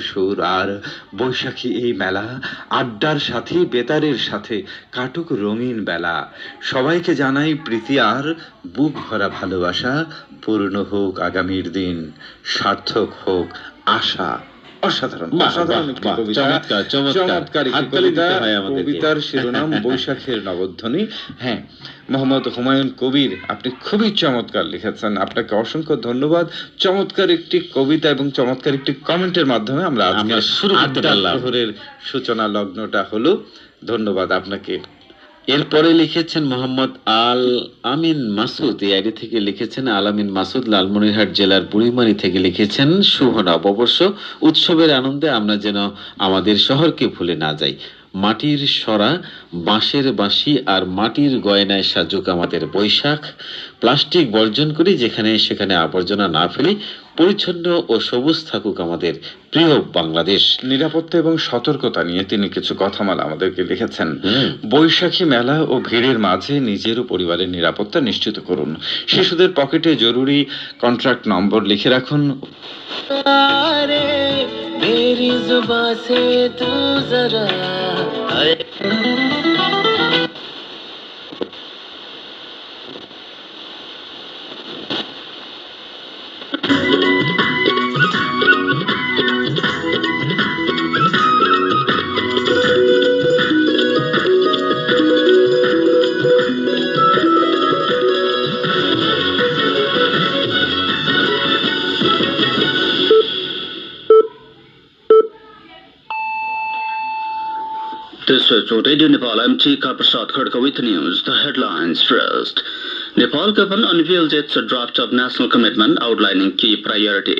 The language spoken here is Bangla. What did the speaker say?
সুর আর বৈশাখী এই মেলা, আড্ডার সাথে বেতারের সাথে কাটুক রঙিন বেলা। সবাইকে জানাই প্রীতি আর বুক ভরা ভালোবাসা। পূর্ণ হোক আগামীর দিন, সার্থক হোক আশা। অসাধারণ অসাধারণ একটি কবিতা, চমৎকার একটি কবিতা। কবিতার শিরোনাম বৈশাখের নবধ্বনি। হ্যাঁ, মোহাম্মদ হুমায়ুন কবির, আপনি খুবই চমৎকার লিখেছেন, আপনাকে অসংখ্য ধন্যবাদ। চমৎকার একটি কবিতা এবং চমৎকার একটি কমেন্টের মাধ্যমে আমরা শুরু করতে পারলাম। প্রহরের সূচনা লগ্নটা হলো। ধন্যবাদ আপনাকে। এরপরে লিখেছেন মোহাম্মদ আল আমিন মাসুদ, এই আইডি থেকে লিখেছেন। আল আমিন মাসুদ লালমনিরহাট জেলার বুড়িমারি থেকে লিখেছেন, শুভ নববর্ষ, উৎসবের আনন্দে আমরা যেন আমাদের শহরকে ভুলে না যাই। মাটির সরা, বাঁশের বাঁশি আর মাটির গয়নায় সাজুক আমাদের বৈশাখ। প্লাস্টিক বর্জন করি, যেখানে সেখানে আবর্জনা না ফেলি। পরিচ্ছন্ন ও সবুজ থাকুক আমাদের প্রিয় বাংলাদেশ। নিরাপত্তা এবং সতর্কতা নিয়ে তিনি কিছু কথামালা আমাদেরকে লিখেছেন। বৈশাখী মেলা ও ভিড়ের মাঝে নিজের ও পরিবারের নিরাপত্তা নিশ্চিত করুন। শিশুদের পকেটে জরুরি কন্ট্রাক্ট নম্বর লিখে রাখুন। मेरी जुबां से तू जरा This is Radio Nepal. I'm Chika Prasad Khadka with news. The headlines first. Nepal government unveiled its draft of national commitment outlining key priority